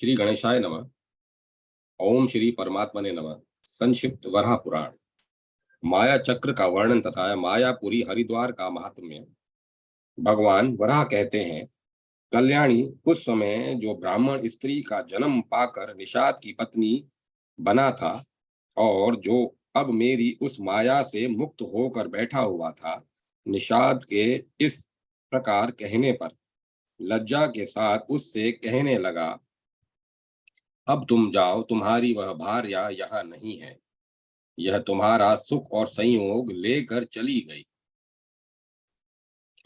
श्री गणेशाय नमः। ओम श्री परमात्मने नमः। संक्षिप्त वराह पुराण। माया चक्र का वर्णन तथा मायापुरी हरिद्वार का महात्म्य। भगवान वराह कहते हैं, कल्याणी उस समय जो ब्राह्मण स्त्री का जन्म पाकर निषाद की पत्नी बना था और जो अब मेरी उस माया से मुक्त होकर बैठा हुआ था, निषाद के इस प्रकार कहने पर लज्जा के साथ उससे कहने लगा, अब तुम जाओ, तुम्हारी वह भार्या यहाँ नहीं है। यह तुम्हारा सुख और संयोग लेकर चली गई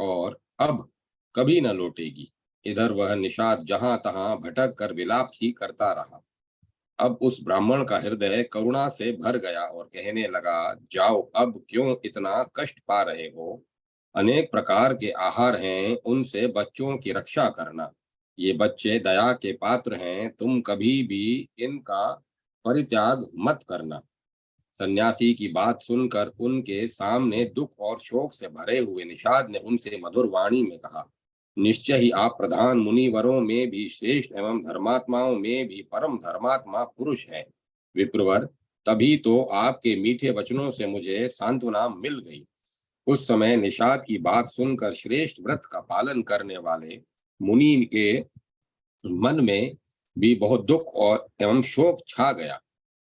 और अब कभी न लौटेगी। इधर वह निषाद जहां तहां भटक कर विलाप ही करता रहा। अब उस ब्राह्मण का हृदय करुणा से भर गया और कहने लगा, जाओ, अब क्यों इतना कष्ट पा रहे हो। अनेक प्रकार के आहार हैं, उनसे बच्चों की रक्षा करना। ये बच्चे दया के पात्र हैं, तुम कभी भी इनका परित्याग मत करना। सन्यासी की बात सुनकर उनके सामने दुख और शोक से भरे हुए निषाद ने उनसे मधुर वाणी में कहा, निश्चय ही आप प्रधान मुनिवरों में भी श्रेष्ठ एवं धर्मात्माओं में भी परम धर्मात्मा पुरुष हैं। विप्रवर, तभी तो आपके मीठे वचनों से मुझे सांत्वना मिल गई। उस समय निषाद की बात सुनकर श्रेष्ठ व्रत का पालन करने वाले मुनि के मन में भी बहुत दुख और एवं शोक छा गया।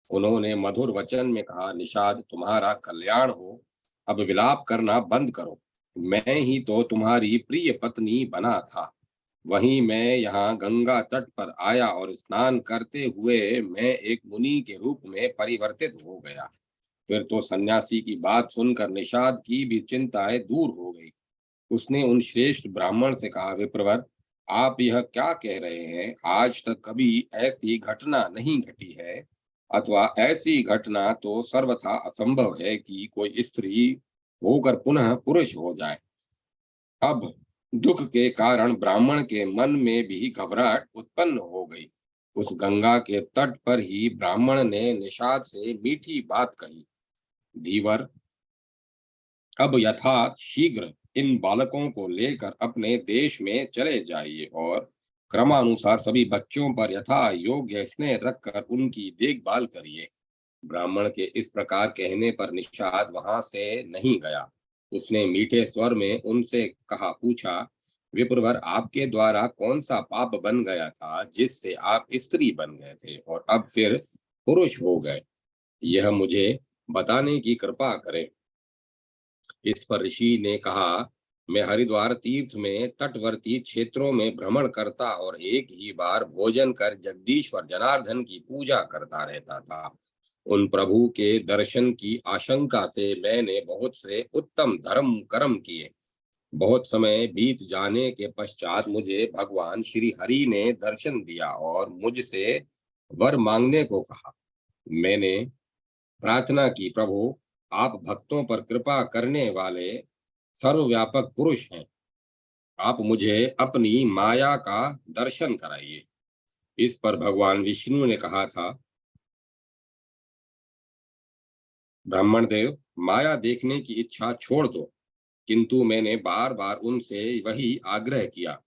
उन्होंने मधुर वचन में कहा, निषाद, तुम्हारा कल्याण हो, अब विलाप करना बंद करो। मैं ही तो तुम्हारी प्रिय पत्नी बना था। वहीं मैं यहाँ गंगा तट पर आया और स्नान करते हुए मैं एक मुनि के रूप में परिवर्तित हो गया। फिर तो सन्यासी की बात सुनकर निषाद की भी चिंताएं दूर हो गई। उसने उन श्रेष्ठ ब्राह्मण से कहा, विप्रवर, आप यह क्या कह रहे हैं। आज तक कभी ऐसी घटना नहीं घटी है, अथवा ऐसी घटना तो सर्वथा असंभव है कि कोई स्त्री होकर पुनः पुरुष हो जाए। अब दुख के कारण ब्राह्मण के मन में भी घबराहट उत्पन्न हो गई। उस गंगा के तट पर ही ब्राह्मण ने निषाद से मीठी बात कही, धीवर, अब यथा शीघ्र इन बालकों को लेकर अपने देश में चले जाइए और क्रमानुसार सभी बच्चों पर यथा योग्य स्नेह रखकर उनकी देखभाल करिए। ब्राह्मण के इस प्रकार कहने पर निषाद वहां से नहीं गया। उसने मीठे स्वर में उनसे कहा, पूछा, विप्रवर, आपके द्वारा कौन सा पाप बन गया था जिससे आप स्त्री बन गए थे और अब फिर पुरुष हो गए। यह मुझे बताने की कृपा करें। इस पर ऋषि ने कहा, मैं हरिद्वार तीर्थ में तटवर्ती क्षेत्रों में भ्रमण करता और एक ही बार भोजन कर जगदीश्वर जनार्दन की पूजा करता रहता था। उन प्रभु के दर्शन की आशंका से मैंने बहुत से उत्तम धर्म कर्म किए। बहुत समय बीत जाने के पश्चात मुझे भगवान श्री हरि ने दर्शन दिया और मुझसे वर मांगने को कहा। मैंने प्रार्थना की, प्रभु, आप भक्तों पर कृपा करने वाले सर्वव्यापक पुरुष हैं। आप मुझे अपनी माया का दर्शन कराइए। इस पर भगवान विष्णु ने कहा था, ब्राह्मण देव, माया देखने की इच्छा छोड़ दो। किंतु मैंने बार बार उनसे वही आग्रह किया।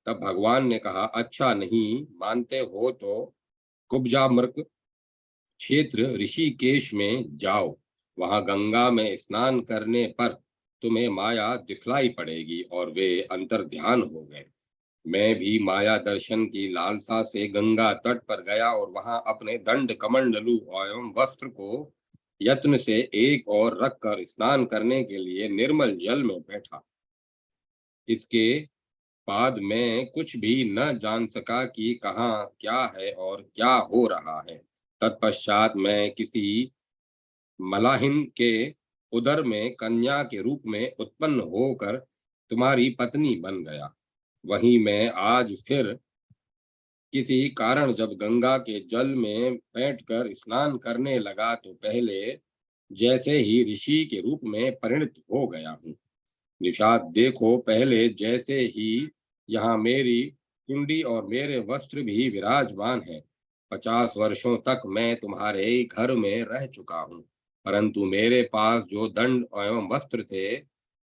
तब भगवान ने कहा, अच्छा, नहीं मानते हो तो कुब्जामर्क क्षेत्र ऋषिकेश में जाओ। वहां गंगा में स्नान करने पर तुम्हें माया दिखलाई पड़ेगी। और वे अंतर्ध्यान हो गए। मैं भी माया दर्शन की लालसा से गंगा तट पर गया और वहां अपने दंड कमंडलू एवं वस्त्र को यत्न से एक और रखकर स्नान करने के लिए निर्मल जल में बैठा। इसके बाद मैं कुछ भी न जान सका कि कहाँ क्या है और क्या हो रहा है। तत्पश्चात मैं किसी मलाहिन के उदर में कन्या के रूप में उत्पन्न होकर तुम्हारी पत्नी बन गया। वहीं मैं आज फिर किसी कारण जब गंगा के जल में बैठकर स्नान करने लगा तो पहले जैसे ही ऋषि के रूप में परिणत हो गया हूँ। निषाद, देखो, पहले जैसे ही यहाँ मेरी कुंडी और मेरे वस्त्र भी विराजमान है। 50 वर्षों तक मैं तुम्हारे घर में रह चुका हूँ, परंतु मेरे पास जो दंड एवं वस्त्र थे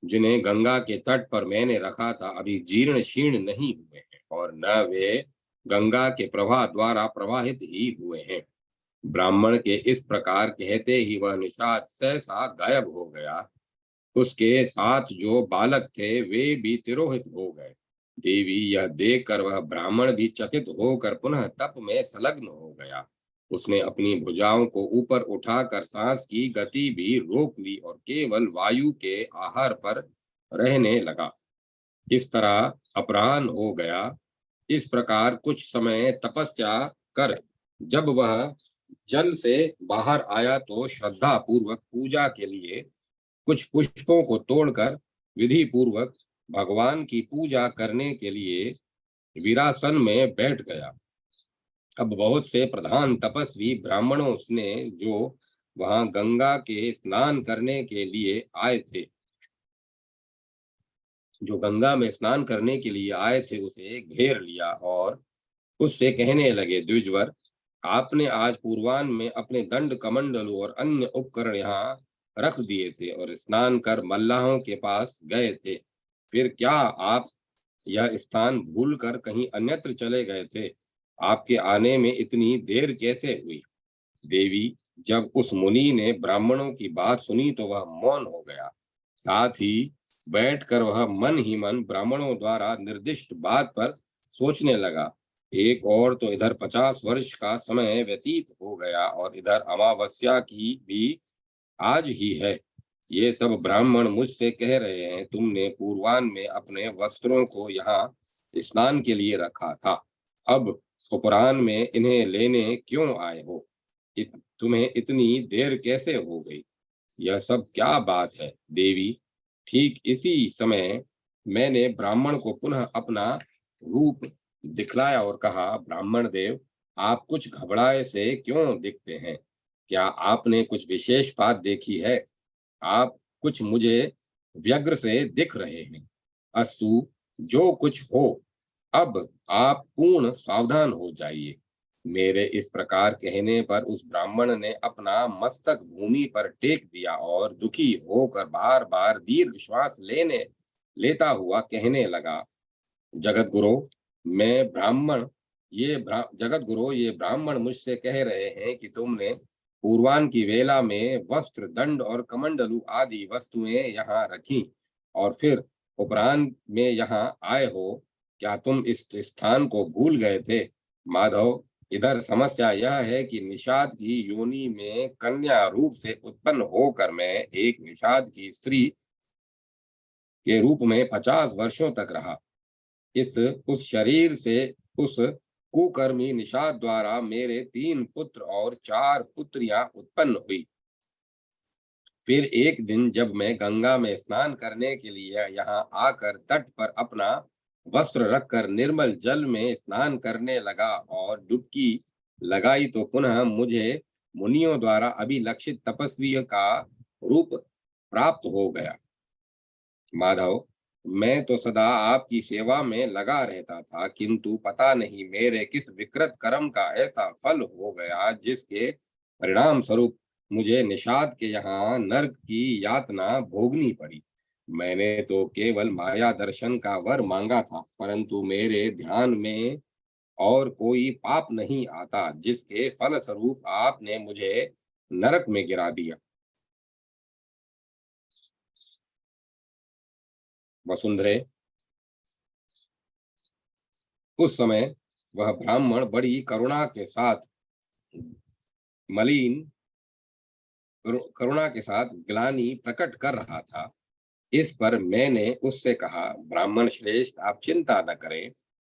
जिन्हें गंगा के तट पर मैंने रखा था, अभी जीर्ण शीर्ण नहीं हुए हैं और न वे गंगा के प्रवाह द्वारा प्रवाहित ही हुए हैं। ब्राह्मण के इस प्रकार कहते ही वह निषाद सहसा गायब हो गया। उसके साथ जो बालक थे वे भी तिरोहित हो गए। देवी यह देखकर वह ब्राह्मण भी चकित होकर पुनः तप में संलग्न हो गया। उसने अपनी भुजाओं को ऊपर उठाकर सांस की गति भी रोक ली और केवल वायु के आहार पर रहने लगा। इस तरह अपराह्न हो गया। इस प्रकार कुछ समय तपस्या कर जब वह जल से बाहर आया तो श्रद्धा पूर्वक पूजा के लिए कुछ पुष्पों को तोड़कर विधि पूर्वक भगवान की पूजा करने के लिए वीरासन में बैठ गया। अब बहुत से प्रधान तपस्वी ब्राह्मणों ने जो वहां गंगा के स्नान करने के लिए आए थे जो गंगा में स्नान करने के लिए आए थे उसे घेर लिया और उससे कहने लगे, द्विजवर, आपने आज पूर्वाह्न में अपने दंड कमंडलू और अन्य उपकरण यहाँ रख दिए थे और स्नान कर मल्लाहों के पास गए थे। फिर क्या आप यह स्थान भूलकर कहीं अन्यत्र चले गए थे? आपके आने में इतनी देर कैसे हुई? देवी, जब उस मुनि ने ब्राह्मणों की बात सुनी तो वह मौन हो गया। साथ ही बैठकर वह मन ही मन ब्राह्मणों द्वारा निर्दिष्ट बात पर सोचने लगा। एक और तो इधर 50 वर्ष का समय व्यतीत हो गया और इधर अमावस्या की भी आज ही है। ये सब ब्राह्मण मुझसे कह रहे हैं, तुमने पूर्वाह्न में अपने वस्त्रों को यहाँ स्नान के लिए रखा था, अब अपराह्न में इन्हें लेने क्यों आए हो? तुम्हें इतनी देर कैसे हो गई? यह सब क्या बात है? देवी, ठीक इसी समय मैंने ब्राह्मण को पुनः अपना रूप दिखलाया और कहा, ब्राह्मण देव, आप कुछ घबराए से क्यों दिखते हैं? क्या आपने कुछ विशेष बात देखी है? आप कुछ मुझे व्यग्र से दिख रहे हैं। अस्तु, जो कुछ हो, अब आप पूर्ण सावधान हो जाइए। मेरे इस प्रकार कहने पर उस ब्राह्मण ने अपना मस्तक भूमि पर टेक दिया और दुखी होकर बार बार दीर्घ श्वास लेता हुआ कहने लगा, जगत गुरु, मैं ब्राह्मण जगत गुरु, ये ब्राह्मण मुझसे कह रहे हैं कि तुमने पूर्वान की वेला में वस्त्र, दंड और कमंडलू आदि वस्तुएं यहाँ रखी और फिर उपरांत में यहाँ आए हो। क्या तुम इस स्थान को भूल गए थे? माधव, इधर समस्या यह है कि निषाद की योनि में कन्या रूप से उत्पन्न होकर मैं एक निषाद की स्त्री के रूप में 50 वर्षों तक रहा। इस उस शरीर से उस कुकर्मी निषाद द्वारा मेरे 3 पुत्र और 4 पुत्रियां उत्पन्न हुई। फिर एक दिन जब मैं गंगा में स्नान करने के लिए यहाँ आकर तट पर अपना वस्त्र रखकर निर्मल जल में स्नान करने लगा और डुबकी लगाई तो पुनः मुझे मुनियों द्वारा अभिलक्षित तपस्वी का रूप प्राप्त हो गया। माधव, मैं तो सदा आपकी सेवा में लगा रहता था, किंतु पता नहीं मेरे किस विकृत कर्म का ऐसा फल हो गया जिसके परिणाम स्वरूप मुझे निषाद के यहाँ नरक की यातना भोगनी पड़ी। मैंने तो केवल माया दर्शन का वर मांगा था, परंतु मेरे ध्यान में और कोई पाप नहीं आता जिसके फल स्वरूप आपने मुझे नरक में गिरा दिया। वसुंधरे, उस समय वह ब्राह्मण बड़ी करुणा के साथ मलिन करुणा के साथ ग्लानि प्रकट कर रहा था। इस पर मैंने उससे कहा, ब्राह्मण श्रेष्ठ, आप चिंता न करें।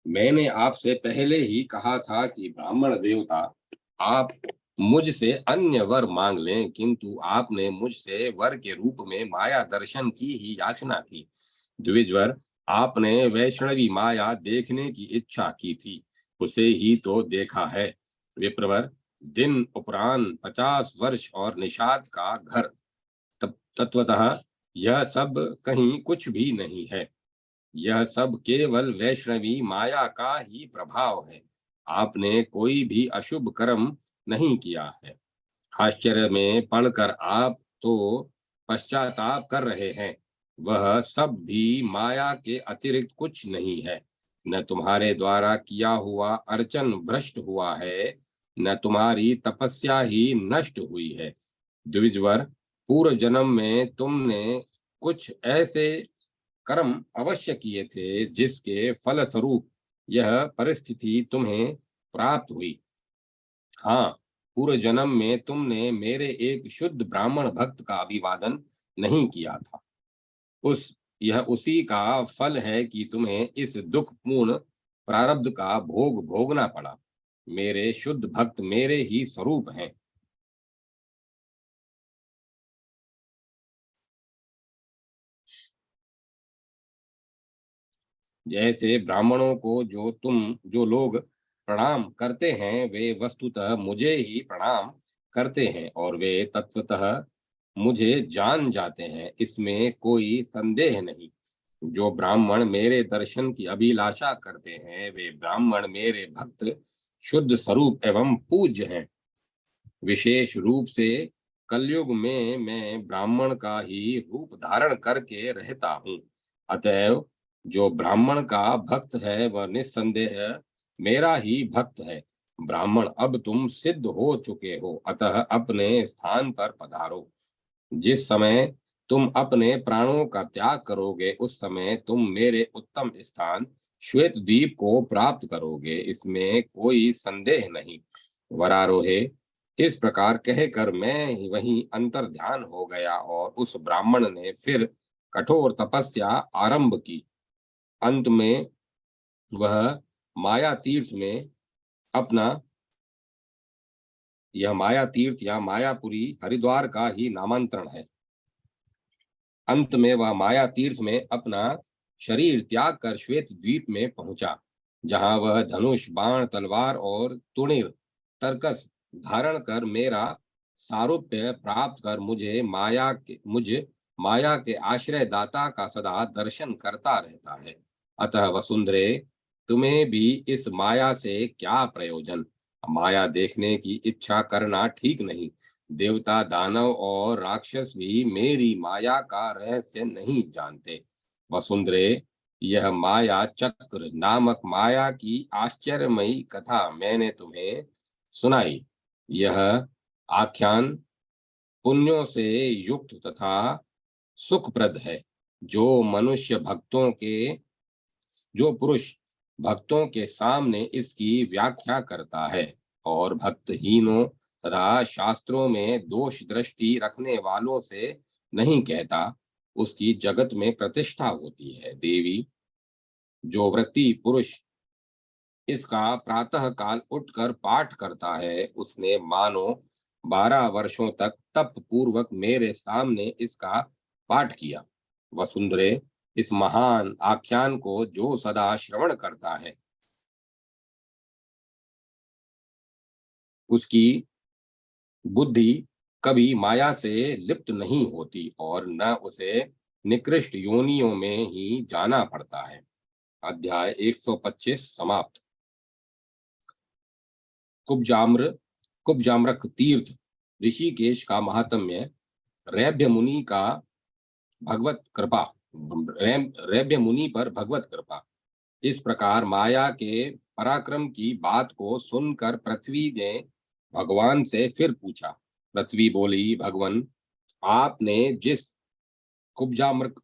मैंने आपसे पहले ही कहा था कि ब्राह्मण देवता, आप मुझसे अन्य वर मांग लें, किंतु आपने मुझसे वर के रूप में माया दर्शन की ही याचना की। द्विजवर, आपने वैष्णवी माया देखने की इच्छा की थी, उसे ही तो देखा है। विप्रवर, दिन उपरांत 50 वर्ष और निषाद का घर, तत्वतः यह सब कहीं कुछ भी नहीं है। यह सब केवल वैष्णवी माया का ही प्रभाव है। आपने कोई भी अशुभ कर्म नहीं किया है। आश्चर्य में पड़कर आप तो पश्चाताप कर रहे हैं। वह सब भी माया के अतिरिक्त कुछ नहीं है। न तुम्हारे द्वारा किया हुआ अर्चन भ्रष्ट हुआ है, न तुम्हारी तपस्या ही नष्ट हुई है। द्विजवर, पूर्व जन्म में तुमने कुछ ऐसे कर्म अवश्य किए थे जिसके फल स्वरूप यह परिस्थिति तुम्हें प्राप्त हुई। हाँ, पूर्व जन्म में तुमने मेरे एक शुद्ध ब्राह्मण भक्त का अभिवादन नहीं किया था। यह उसी का फल है कि तुम्हें इस दुखपूर्ण प्रारब्ध का भोग भोगना पड़ा। मेरे शुद्ध भक्त मेरे ही स्वरूप हैं। जैसे ब्राह्मणों को जो लोग प्रणाम करते हैं, वे वस्तुतः मुझे ही प्रणाम करते हैं और वे तत्वतः मुझे जान जाते हैं, इसमें कोई संदेह नहीं। जो ब्राह्मण मेरे दर्शन की अभिलाषा करते हैं, वे ब्राह्मण मेरे भक्त शुद्ध स्वरूप एवं पूज्य हैं। विशेष रूप से कलयुग में मैं ब्राह्मण का ही रूप धारण करके रहता हूँ। अतएव जो ब्राह्मण का भक्त है वह निस्संदेह मेरा ही भक्त है। ब्राह्मण, अब तुम सिद्ध हो चुके हो, अतः अपने स्थान पर पधारो। जिस समय तुम अपने प्राणों का त्याग करोगे, उस समय तुम मेरे उत्तम स्थान श्वेत द्वीप को प्राप्त करोगे, इसमें कोई संदेह नहीं। वरारोहे, इस प्रकार कहकर मैं वहीं अंतर ध्यान हो गया और उस ब्राह्मण ने फिर कठोर तपस्या आरंभ की। अंत में वह माया तीर्थ में अपना यह माया तीर्थ या मायापुरी हरिद्वार का ही नामांतरण है। अंत में वह माया तीर्थ में अपना शरीर त्याग कर श्वेत द्वीप में पहुंचा, जहां वह धनुष, बाण, तलवार और तुणीर तरकस धारण कर मेरा सारूप्य प्राप्त कर मुझ माया के आश्रय दाता का सदा दर्शन करता रहता है। अतः वसुंधरे, तुम्हें भी इस माया से क्या प्रयोजन? माया देखने की इच्छा करना ठीक नहीं। देवता, दानव और राक्षस भी मेरी माया का रहस्य नहीं जानते। वसुंधरे, यह माया चक्र नामक माया की आश्चर्यमयी कथा मैंने तुम्हें सुनाई। यह आख्यान पुण्यों से युक्त तथा सुखप्रद है। जो मनुष्य भक्तों के जो पुरुष भक्तों के सामने इसकी व्याख्या करता है और भक्तहीनों तथा शास्त्रों में दोष दृष्टि रखने वालों से नहीं कहता, उसकी जगत में प्रतिष्ठा होती है। देवी, जो व्रती पुरुष इसका प्रातः काल उठकर पाठ करता है, उसने मानो 12 वर्षों तक तप पूर्वक मेरे सामने इसका पाठ किया। वसुंधरे, इस महान आख्यान को जो सदा श्रवण करता है, उसकी बुद्धि कभी माया से लिप्त नहीं होती और न उसे निकृष्ट योनियों में ही जाना पड़ता है। अध्याय 125 समाप्त। कुब्जाम्र कुब्जाम्रक तीर्थ ऋषिकेश का महात्म्य। रैभ्य मुनि का भगवत कृपा रैभ्य मुनि पर भगवत कृपा। इस प्रकार माया के पराक्रम की बात को सुनकर पृथ्वी ने भगवान से फिर पूछा। पृथ्वी बोली, भगवान, आपने जिस कुब्जाम्रक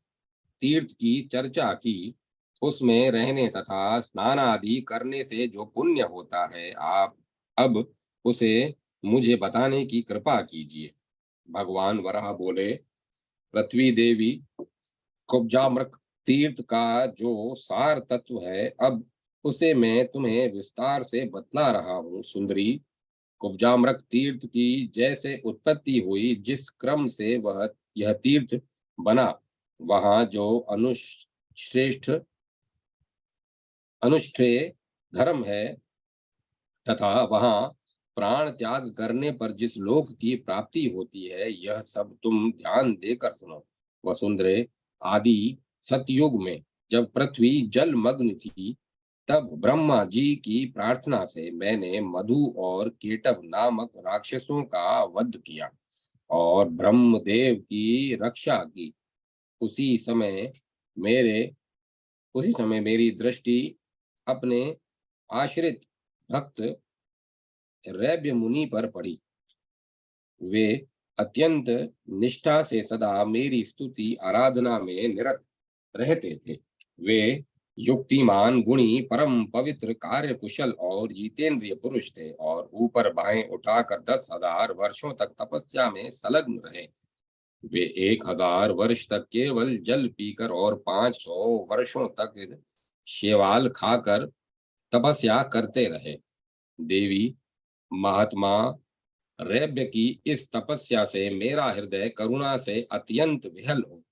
तीर्थ की चर्चा की, उसमें रहने तथा स्नान आदि करने से जो पुण्य होता है, आप अब उसे मुझे बताने की कृपा कीजिए। भगवान वराह बोले, पृथ्वी देवी, कुब्जाम्रक तीर्थ का जो सार तत्व है, अब उसे मैं तुम्हें विस्तार से बतला रहा हूँ। सुंदरी, कुब्जाम्रक तीर्थ की जैसे उत्पत्ति हुई, जिस क्रम से वह यह तीर्थ बना, वहां जो अनुश्रेष्ठ अनुष्ठेय धर्म है तथा वहां प्राण त्याग करने पर जिस लोक की प्राप्ति होती है, यह सब तुम ध्यान देकर सुनो। वसुंधरे, आदि सतयुग में जब पृथ्वी जलमग्न थी, तब ब्रह्मा जी की प्रार्थना से मैंने मधु और केटव नामक राक्षसों का वध किया और ब्रह्मदेव की रक्षा की। उसी समय मेरे उसी समय मेरी दृष्टि अपने आश्रित भक्त रैब्य मुनि पर पड़ी। वे अत्यंत निष्ठा से सदा मेरी स्तुति आराधना में निरत रहते थे। वे युक्तिमान, गुणी, परम पवित्र, कार्य कुशल और जितेंद्रिय पुरुष थे और ऊपर बाहें उठाकर 10,000 वर्षों तक तपस्या में संलग्न रहे। वे 1,000 वर्ष तक केवल जल पीकर और 500 वर्षों तक शेवाल खाकर तपस्या करते रहे। देवी महात्मा रैब्य की इस तपस्या से मेरा हृदय करुणा से अत्यंत विहल हो।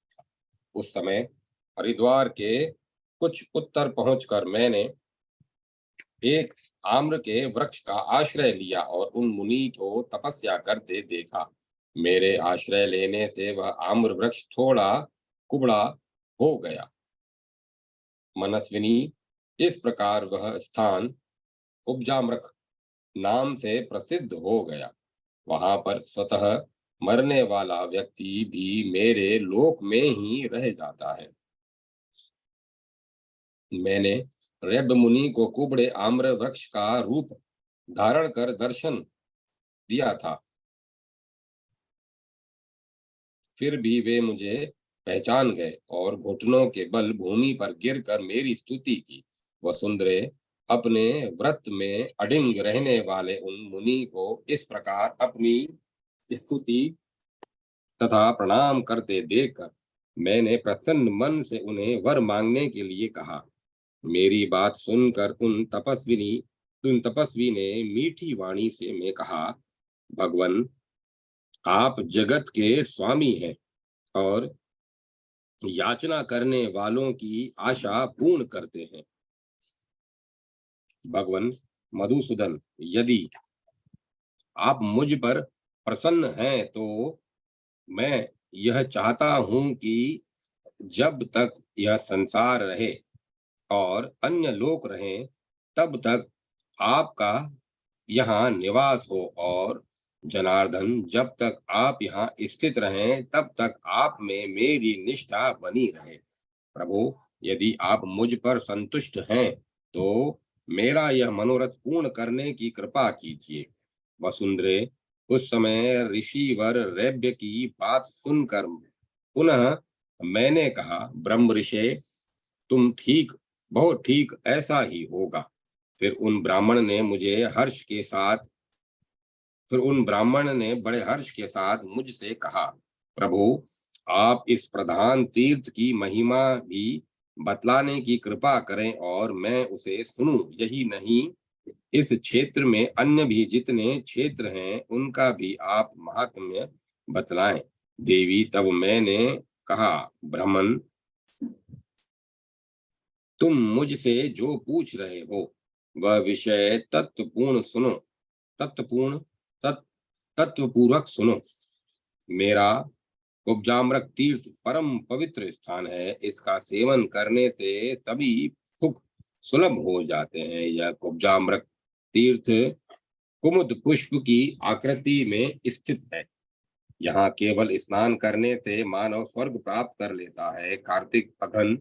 उस समय हरिद्वार के कुछ उत्तर पहुंचकर मैंने एक आम्र के वृक्ष का आश्रय लिया और उन मुनि को तपस्या करते देखा। मेरे आश्रय लेने से वह आम्र वृक्ष थोड़ा कुबड़ा हो गया। मनस्विनी, इस प्रकार वह स्थान उपजाम्रक नाम से प्रसिद्ध हो गया। वहां पर स्वतः मरने वाला व्यक्ति भी मेरे लोक में ही रह जाता है। मैंने रैब मुनि को कुबड़े आम्र वृक्ष का रूप धारण कर दर्शन दिया था, फिर भी वे मुझे पहचान गए और घुटनों के बल भूमि पर गिरकर मेरी स्तुति की। वसुंधरे, अपने व्रत में अडिंग रहने वाले उन मुनि को इस प्रकार अपनी स्तुति तथा प्रणाम करते देखकर मैंने प्रसन्न मन से उन्हें वर मांगने के लिए कहा। मेरी बात सुनकर उन तपस्वी ने मीठी वाणी से मैं कहा, भगवन, आप जगत के स्वामी हैं और याचना करने वालों की आशा पूर्ण करते हैं। भगवन मधुसूदन, यदि आप मुझ पर प्रसन्न हैं तो मैं यह चाहता हूं कि जब तक यह संसार रहे और अन्य लोक रहें, तब तक आपका यहाँ निवास हो और जनार्दन, जब तक आप यहाँ स्थित रहें तब तक आप में मेरी निष्ठा बनी रहे। प्रभु, यदि आप मुझ पर संतुष्ट हैं तो मेरा यह मनोरथ पूर्ण करने की कृपा कीजिए। वसुंधरे, उस समय ऋषिवर रैब्य की बात सुनकर पुनः मैंने कहा, ब्रह्म ऋषि, तुम ठीक, बहुत ठीक, ऐसा ही होगा। फिर उन ब्राह्मण ने बड़े हर्ष के साथ मुझसे कहा, प्रभु, आप इस प्रधान तीर्थ की महिमा भी बतलाने की कृपा करें और मैं उसे सुनूं। यही नहीं, इस क्षेत्र में अन्य भी जितने क्षेत्र हैं उनका भी आप महात्म्य बतलाएं। देवी, तब मैंने कहा, ब्राह्मण, तुम मुझसे जो पूछ रहे हो वह विषय तत्वपूर्ण तत्वपूर्वक सुनो। मेरा उपजाम्रक तीर्थ परम पवित्र स्थान है। इसका सेवन करने से सभी सुख सुलभ हो जाते हैं। यह उपजाम्रक तीर्थ कुमुद पुष्प की आकृति में स्थित है। यहाँ केवल स्नान करने से मानव स्वर्ग प्राप्त कर लेता है। कार्तिक, अघन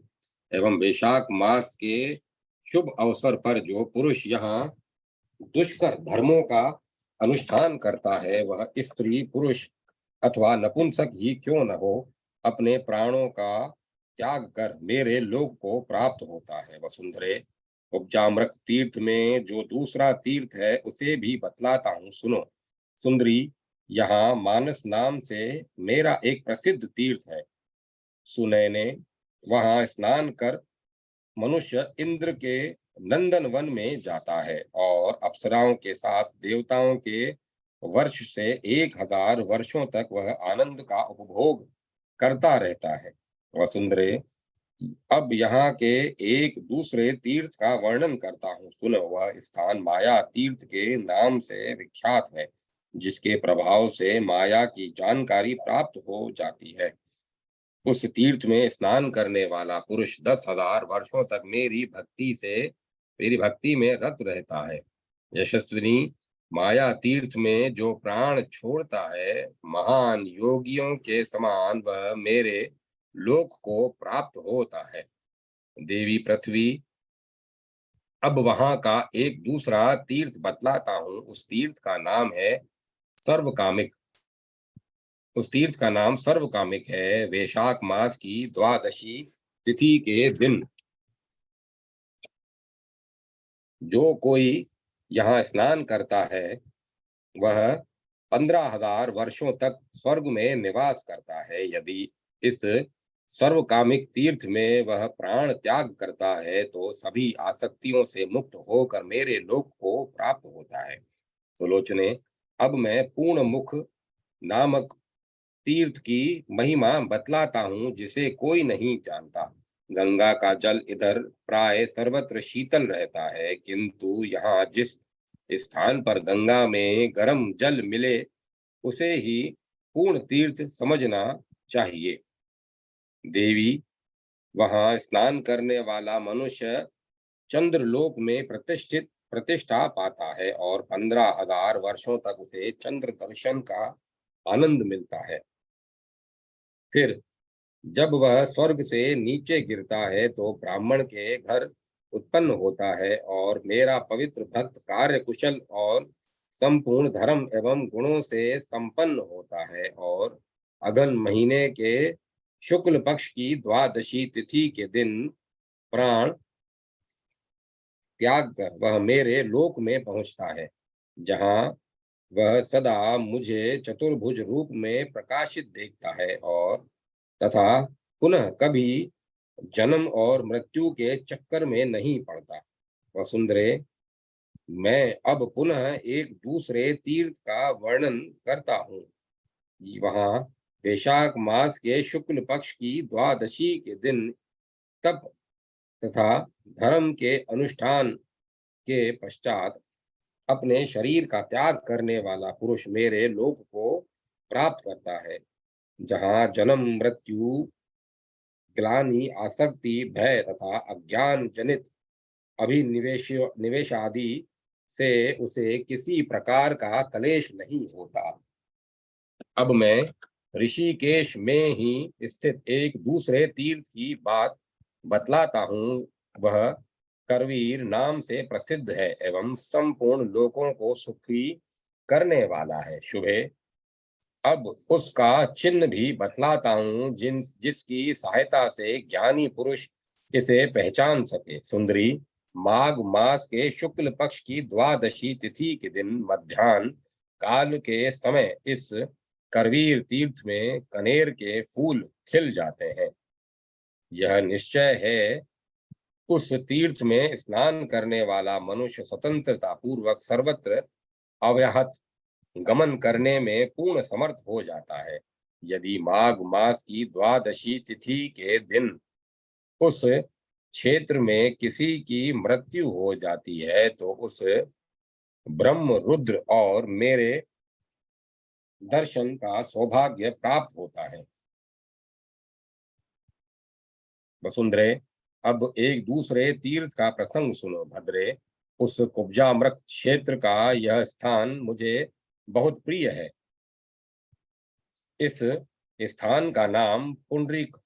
एवं वैशाख मास के शुभ अवसर पर जो पुरुष यहाँ दुष्कर धर्मों का अनुष्ठान करता है, वह स्त्री, पुरुष अथवा नपुंसक ही क्यों न हो, अपने प्राणों का त्याग कर मेरे लोक को प्राप्त होता है। वसुंधरे, उपजाम्रक तीर्थ में जो दूसरा तीर्थ है उसे भी बतलाता हूँ, सुनो। सुंदरी, यहाँ मानस नाम से मेरा एक प्रसिद्ध तीर्थ है। सुनैने, वहां स्नान कर मनुष्य इंद्र के नंदन वन में जाता है और अप्सराओं के साथ देवताओं के वर्ष से 1,000 वर्षों तक वह आनंद का उपभोग करता रहता है। वसुंधरे, अब यहाँ के एक दूसरे तीर्थ का वर्णन करता हूँ, सुनो। वह स्थान माया तीर्थ के नाम से विख्यात है, जिसके प्रभाव से माया की जानकारी प्राप्त हो जाती है। उस तीर्थ में स्नान करने वाला पुरुष 10,000 वर्षों तक मेरी भक्ति में रत रहता है। यशस्विनी, माया तीर्थ में जो प्राण छोड़ता है, महान योगियों के समान वह मेरे लोक को प्राप्त होता है। देवी पृथ्वी, अब वहां का एक दूसरा तीर्थ बतलाता हूँ। उस तीर्थ का नाम है सर्वकामिक। उस तीर्थ का नाम सर्वकामिक है। वैशाख मास की द्वादशी तिथि के दिन जो कोई यहाँ स्नान करता है वह 15,000 वर्षों तक स्वर्ग में निवास करता है। यदि इस सर्वकामिक तीर्थ में वह प्राण त्याग करता है तो सभी आसक्तियों से मुक्त होकर मेरे लोक को प्राप्त होता है। सुलोचने, अब मैं पूर्ण मुख नामक तीर्थ की महिमा बतलाता हूँ जिसे कोई नहीं जानता। गंगा का जल इधर प्राय सर्वत्र शीतल रहता है, किंतु यहाँ जिस स्थान पर गंगा में गर्म जल मिले उसे ही पूर्ण तीर्थ समझना चाहिए। देवी, वहां स्नान करने वाला मनुष्य चंद्रलोक में प्रतिष्ठा पाता है और 15,000 वर्षों तक उसे चंद्र दर्शन का आनंद मिलता है। फिर जब वह स्वर्ग से नीचे गिरता है तो ब्राह्मण के घर उत्पन्न होता है और मेरा पवित्र भक्त कार्य कुशल और संपूर्ण धर्म एवं गुणों से संपन्न होता है और अगन महीने के शुक्ल पक्ष की द्वादशी तिथि के दिन प्राण त्याग कर वह मेरे लोक में पहुंचता है, जहां वह सदा मुझे चतुर्भुज रूप में प्रकाशित देखता है और तथा पुनः कभी जन्म और मृत्यु के चक्कर में नहीं पड़ता। वसुंधरे, मैं अब पुनः एक दूसरे तीर्थ का वर्णन करता हूँ। वहां वैशाख मास के शुक्ल पक्ष की द्वादशी के दिन तप तथा धर्म के अनुष्ठान के पश्चात अपने शरीर का त्याग करने वाला पुरुष मेरे लोक को प्राप्त करता है, जहाँ जन्म मृत्यु ग्लानि आसक्ति भय तथा अज्ञान जनित अभिनिवेश निवेश आदि से उसे किसी प्रकार का कलेश नहीं होता। अब मैं ऋषिकेश में ही स्थित एक दूसरे तीर्थ की बात बतलाता हूँ। वह करवीर नाम से प्रसिद्ध है एवं संपूर्ण लोगों को सुखी करने वाला है। शुभे, अब उसका चिन्ह भी बतलाता हूँ जिसकी सहायता से ज्ञानी पुरुष इसे पहचान सके। सुंदरी, माघ मास के शुक्ल पक्ष की द्वादशी तिथि के दिन मध्याह्न काल के समय इस करवीर तीर्थ में कनेर के फूल खिल जाते हैं। यह निश्चय है उस तीर्थ में स्नान करने वाला मनुष्य स्वतंत्रता पूर्वक सर्वत्र अव्याहत गमन करने में पूर्ण समर्थ हो जाता है। यदि माघ मास की द्वादशी तिथि के दिन उस क्षेत्र में किसी की मृत्यु हो जाती है तो उस ब्रह्म रुद्र और मेरे दर्शन का सौभाग्य प्राप्त होता है। वसुंधरे, अब एक दूसरे तीर्थ का प्रसंग सुनो। भद्रे, उस कुब्जामृत क्षेत्र का यह स्थान मुझे बहुत प्रिय है। इस स्थान का नाम पुंडरीक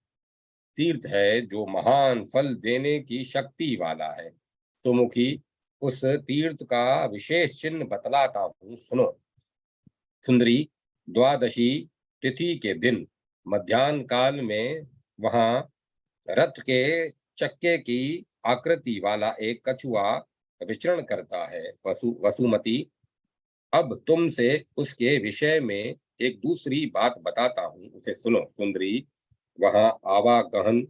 तीर्थ है जो महान फल देने की शक्ति वाला है। सुमुखी, उस तीर्थ का विशेष चिन्ह बतलाता हूँ, सुनो। सुंदरी, द्वादशी तिथि के दिन मध्याह्न काल में वहां रथ के चक्के की आकृति वाला एक कछुआ विचरण करता है। वसुमती, अब तुमसे उसके विषय में एक दूसरी बात बताता हूँ, उसे सुनो। सुंदरी, वहां आवागहन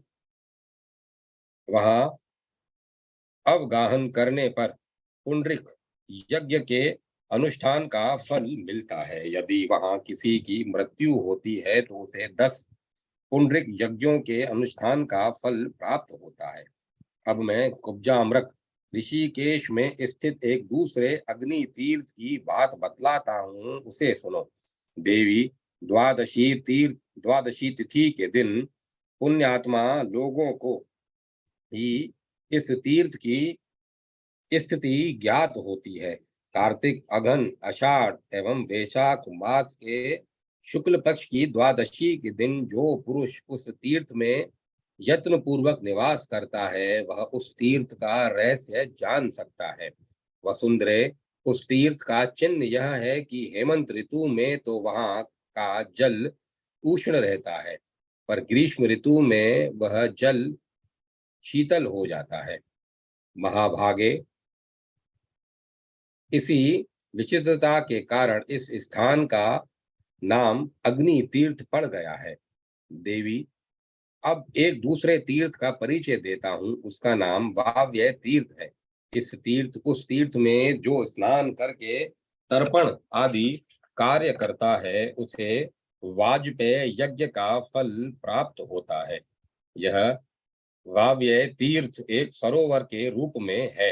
वहां अवगाहन करने पर पुंडरीक यज्ञ के अनुष्ठान का फल मिलता है। यदि वहां किसी की मृत्यु होती है तो उसे 10 पुंडरीक यज्ञों के अनुष्ठान का फल प्राप्त होता है। अब मैं कुब्जामृत ऋषिकेश में स्थित एक दूसरे अग्नि तीर्थ की बात बतलाता हूँ, उसे सुनो। देवी, द्वादशी तिथि के दिन पुण्यात्मा लोगों को ही इस तीर्थ की स्थिति ज्ञात होती है। कार्तिक अघन आषाढ़ एवं वैशाख मास के शुक्ल पक्ष की द्वादशी के दिन जो पुरुष उस तीर्थ में यत्न पूर्वक निवास करता है वह उस तीर्थ का रहस्य जान सकता है। वसुंधरे, उस तीर्थ का चिन्ह यह है कि हेमंत ऋतु में तो वहां का जल उष्ण रहता है, पर ग्रीष्म ऋतु में वह जल शीतल हो जाता है। महाभागे, इसी विचित्रता के कारण इस स्थान का नाम अग्नि तीर्थ पड़ गया है। देवी, अब एक दूसरे तीर्थ का परिचय देता हूँ, उसका नाम वाव्य तीर्थ है। उस तीर्थ में जो स्नान करके तर्पण आदि कार्य करता है उसे वाजपेय यज्ञ का फल प्राप्त होता है। यह वाव्य तीर्थ एक सरोवर के रूप में है।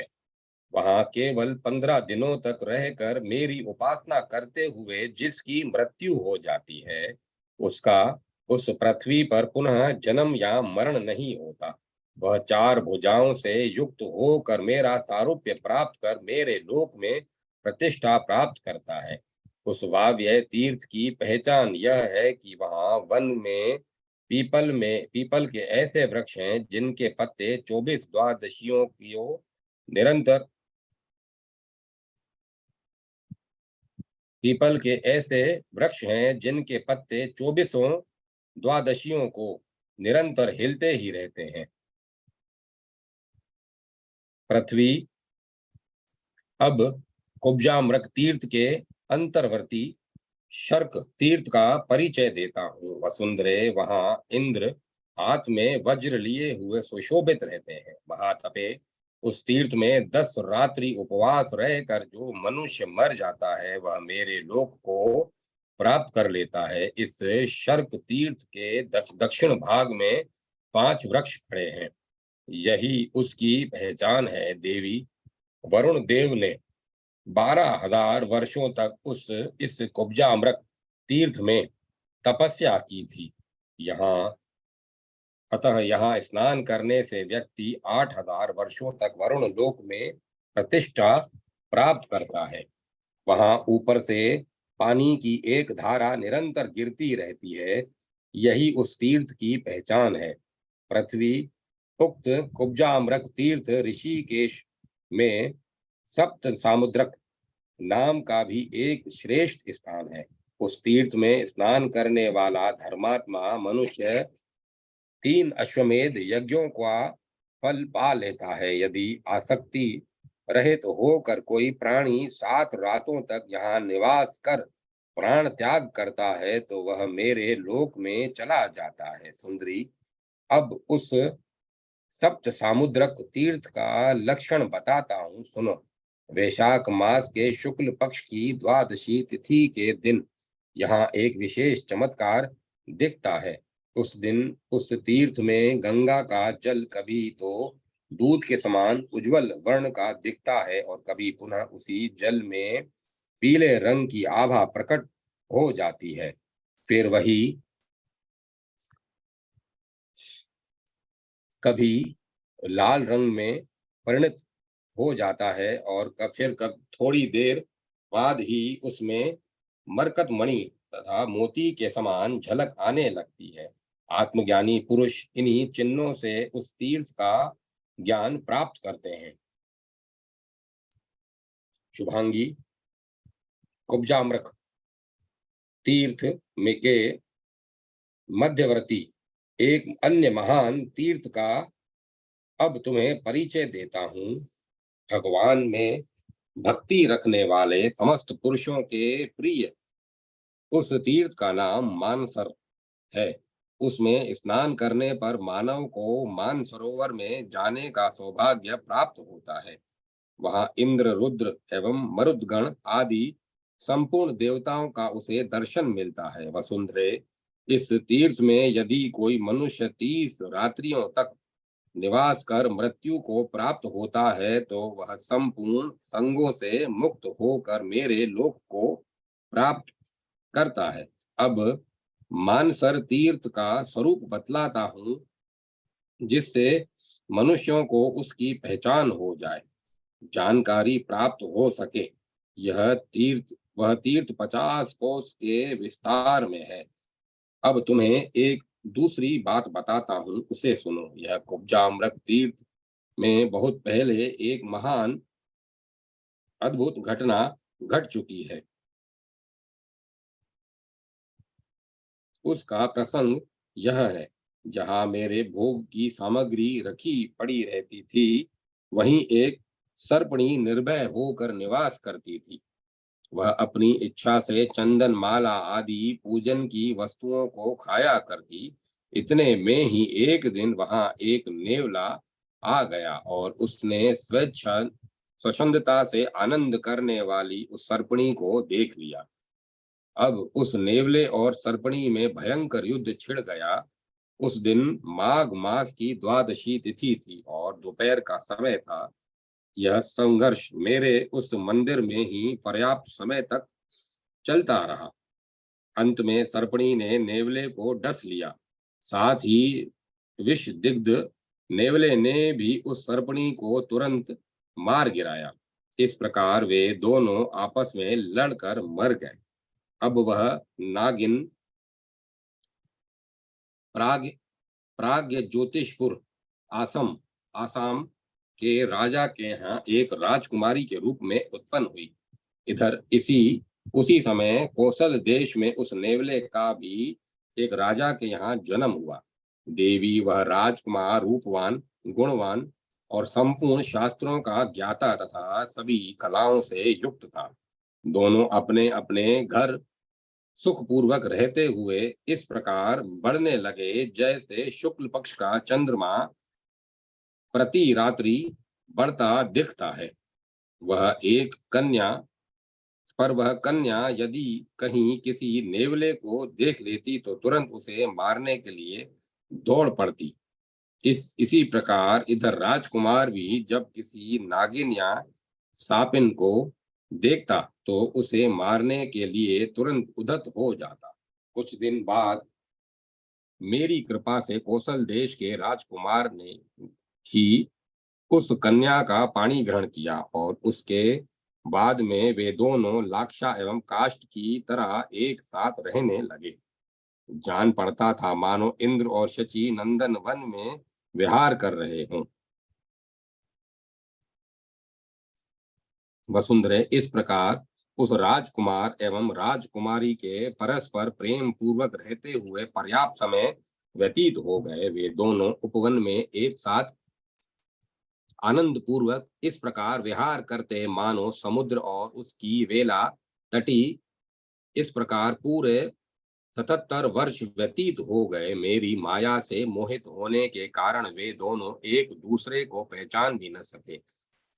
वहां केवल 15 दिनों तक रहकर मेरी उपासना करते हुए जिसकी मृत्यु हो जाती है, उसका उस पृथ्वी पर पुनः जन्म या मरण नहीं होता। वह 4 भुजाओं से युक्त होकर मेरा सारूप्य प्राप्त कर मेरे लोक में प्रतिष्ठा प्राप्त करता है। उस वाव्य तीर्थ की पहचान यह है कि वहां वन में पीपल के ऐसे वृक्ष हैं जिनके पत्ते 24 द्वादशियों की निरंतर पीपल के ऐसे वृक्ष हैं जिनके पत्ते 24 द्वादशियों को निरंतर हिलते ही रहते हैं। पृथ्वी, अब कुब्जामृक तीर्थ के अंतर्वर्ती शर्क तीर्थ का परिचय देता हूँ। वसुंधरे, वहां इंद्र हाथ में वज्र लिए हुए सुशोभित रहते हैं। महातपे, उस तीर्थ में 10 रात्रि उपवास रहकर जो मनुष्य मर जाता है वह मेरे लोक को प्राप्त कर लेता है। इस शर्क तीर्थ के दक्षिण भाग में 5 वृक्ष खड़े हैं, यही उसकी पहचान है। देवी, वरुण देव ने 12,000 वर्षों तक उस इस कुब्जा अमृत तीर्थ में तपस्या की थी। यहाँ अतः यहाँ स्नान करने से व्यक्ति 8,000 वर्षों तक वरुण लोक में प्रतिष्ठा प्राप्त करता है। वहां ऊपर से पानी की एक धारा निरंतर गिरती रहती है, यही उस तीर्थ की पहचान है। पृथ्वी, उक्त कुब्जामृक तीर्थ ऋषिकेश में सप्त सामुद्रक नाम का भी एक श्रेष्ठ स्थान है। उस तीर्थ में स्नान करने वाला धर्मात्मा मनुष्य 3 अश्वमेध यज्ञों का फल पा लेता है। यदि आसक्ति रहित होकर कोई प्राणी 7 रातों तक यहाँ निवास कर प्राण त्याग करता है तो वह मेरे लोक में चला जाता है। सुंदरी, अब उस सप्त सामुद्रक तीर्थ का लक्षण बताता हूँ, सुनो। वैशाख मास के शुक्ल पक्ष की द्वादशी तिथि के दिन यहाँ एक विशेष चमत्कार दिखता है। उस दिन उस तीर्थ में गंगा का जल कभी तो दूध के समान उज्जवल वर्ण का दिखता है और कभी पुनः उसी जल में पीले रंग की आभा प्रकट हो जाती है। फिर वही कभी लाल रंग में परिणत हो जाता है और फिर कब थोड़ी देर बाद ही उसमें मरकत मणि तथा मोती के समान झलक आने लगती है। आत्मज्ञानी पुरुष इन्हीं चिन्हों से उस तीर्थ का ज्ञान प्राप्त करते हैं। शुभांगी, कुब्जामृक तीर्थ में के मध्यवर्ती एक अन्य महान तीर्थ का अब तुम्हें परिचय देता हूँ। भगवान में भक्ति रखने वाले समस्त पुरुषों के प्रिय उस तीर्थ का नाम मानसर है। उसमें स्नान करने पर मानव को मानसरोवर में जाने का सौभाग्य प्राप्त होता है। वहां इंद्र, रुद्र एवं मरुदगण आदि संपूर्ण देवताओं का उसे दर्शन मिलता है। वसुंधरे, इस तीर्थ में यदि कोई मनुष्य 30 रात्रियों तक निवास कर मृत्यु को प्राप्त होता है तो वह संपूर्ण संगों से मुक्त होकर मेरे लोक को प्राप्त करता है। अब मानसर तीर्थ का स्वरूप बतलाता हूँ, जिससे मनुष्यों को उसकी पहचान हो जाए, जानकारी प्राप्त हो सके। वह तीर्थ 50 कोस के विस्तार में है। अब तुम्हें एक दूसरी बात बताता हूँ, उसे सुनो। यह कुब्जामृत तीर्थ में बहुत पहले एक महान अद्भुत घटना घट चुकी है। उसका प्रसंग यह है, जहाँ मेरे भोग की सामग्री रखी पड़ी रहती थी, वहीं एक सर्पणी निर्भय होकर निवास करती थी। वह अपनी इच्छा से चंदन माला आदि पूजन की वस्तुओं को खाया करती। इतने में ही एक दिन वहां एक नेवला आ गया और उसने स्वेच्छा स्वच्छंदता से आनंद करने वाली उस सर्पणी को देख लिया। अब उस नेवले और सर्पणी में भयंकर युद्ध छिड़ गया। उस दिन माघ मास की द्वादशी तिथि थी और दोपहर का समय था। यह संघर्ष मेरे उस मंदिर में ही पर्याप्त समय तक चलता रहा। अंत में सर्पणी ने नेवले को डस लिया। साथ ही विष दिग्ध नेवले ने भी उस सर्पणी को तुरंत मार गिराया। इस प्रकार वे दोनों आपस में लड़कर मर गए। अब वह नागिन प्राग प्राग्ञ ज्योतिषपुर आसम आसाम के राजा के यहाँ एक राजकुमारी के रूप में उत्पन्न हुई। इधर इसी उसी समय कौशल देश में उस नेवले का भी एक राजा के यहाँ जन्म हुआ। देवी वह राजकुमार रूपवान, गुणवान और संपूर्ण शास्त्रों का ज्ञाता तथा सभी कलाओं से युक्त था। दोनों अपने अपने घर सुखपूर्वक रहते हुए इस प्रकार बढ़ने लगे, जैसे शुक्ल पक्ष का चंद्रमा प्रति रात्रि बढ़ता दिखता है। वह एक कन्या वह कन्या यदि कहीं किसी नेवले को देख लेती तो तुरंत उसे मारने के लिए दौड़ पड़ती। इसी प्रकार इधर राजकुमार भी जब किसी नागिन या सापिन को देखता तो उसे मारने के लिए तुरंत उद्यत हो जाता। कुछ दिन बाद मेरी कृपा से कौशल देश के राजकुमार ने ही उस कन्या का पाणी ग्रहण किया और उसके बाद में वे दोनों लाक्षा एवं काष्ठ की तरह एक साथ रहने लगे। जान पड़ता था मानो इंद्र और शची नंदन वन में विहार कर रहे हों। वसुंधरे, इस प्रकार उस राजकुमार एवं राजकुमारी के परस्पर प्रेम पूर्वक रहते हुए पर्याप्त समय व्यतीत हो गए। वे दोनों उपवन में एक साथ आनंद पूर्वक इस प्रकार विहार करते मानो समुद्र और उसकी वेला तटी। इस प्रकार पूरे 77 वर्ष व्यतीत हो गए। मेरी माया से मोहित होने के कारण वे दोनों एक दूसरे को पहचान भी न सके।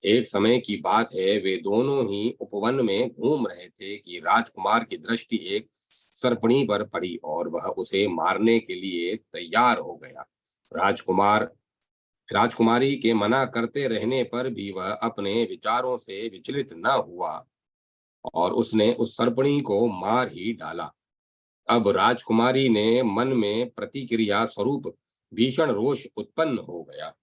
एक समय की बात है, वे दोनों ही उपवन में घूम रहे थे कि राजकुमार की दृष्टि एक सर्पणी पर पड़ी और वह उसे मारने के लिए तैयार हो गया। राजकुमार राजकुमारी के मना करते रहने पर भी वह अपने विचारों से विचलित न हुआ और उसने उस सर्पणी को मार ही डाला। अब राजकुमारी ने मन में प्रतिक्रिया स्वरूप भीषण रोष उत्पन्न हो गया,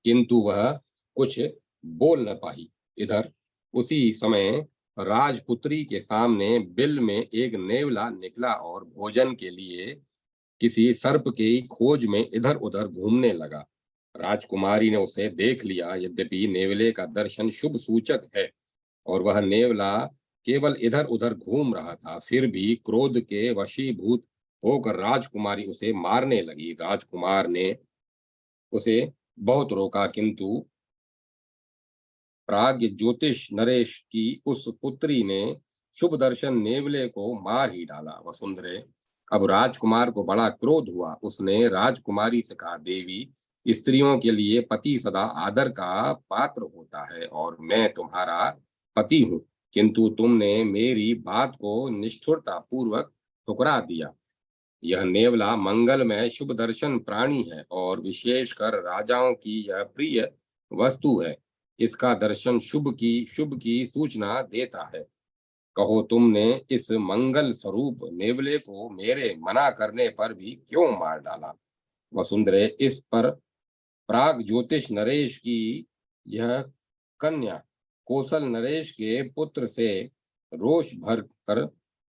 किंतु वह कुछ बोल न पाई। इधर उसी समय राजपुत्री के सामने बिल में एक नेवला निकला और भोजन के लिए किसी सर्प की खोज में इधर उधर घूमने लगा। राजकुमारी ने उसे देख लिया। यद्यपि नेवले का दर्शन शुभ सूचक है और वह नेवला केवल इधर उधर घूम रहा था, फिर भी क्रोध के वशीभूत होकर राजकुमारी उसे मारने लगी। राजकुमार ने उसे बहुत रोका, किंतु प्राग्ञ ज्योतिष नरेश की उस पुत्री ने शुभ दर्शन नेवले को मार ही डाला। वसुंधरे, अब राजकुमार को बड़ा क्रोध हुआ। उसने राजकुमारी से कहा, देवी, स्त्रियों के लिए पति सदा आदर का पात्र होता है और मैं तुम्हारा पति हूँ, किंतु तुमने मेरी बात को निष्ठुरता पूर्वक ठुकरा दिया। यह नेवला मंगलमय शुभ दर्शन प्राणी है और विशेषकर राजाओं की यह प्रिय वस्तु है। इसका दर्शन शुभ की सूचना देता है। कहो, तुमने इस मंगल स्वरूप नेवले को मेरे मना करने पर भी क्यों मार डाला? वसुंधरे, इस पर प्राग ज्योतिष नरेश की यह कन्या कौशल नरेश के पुत्र से रोष भर कर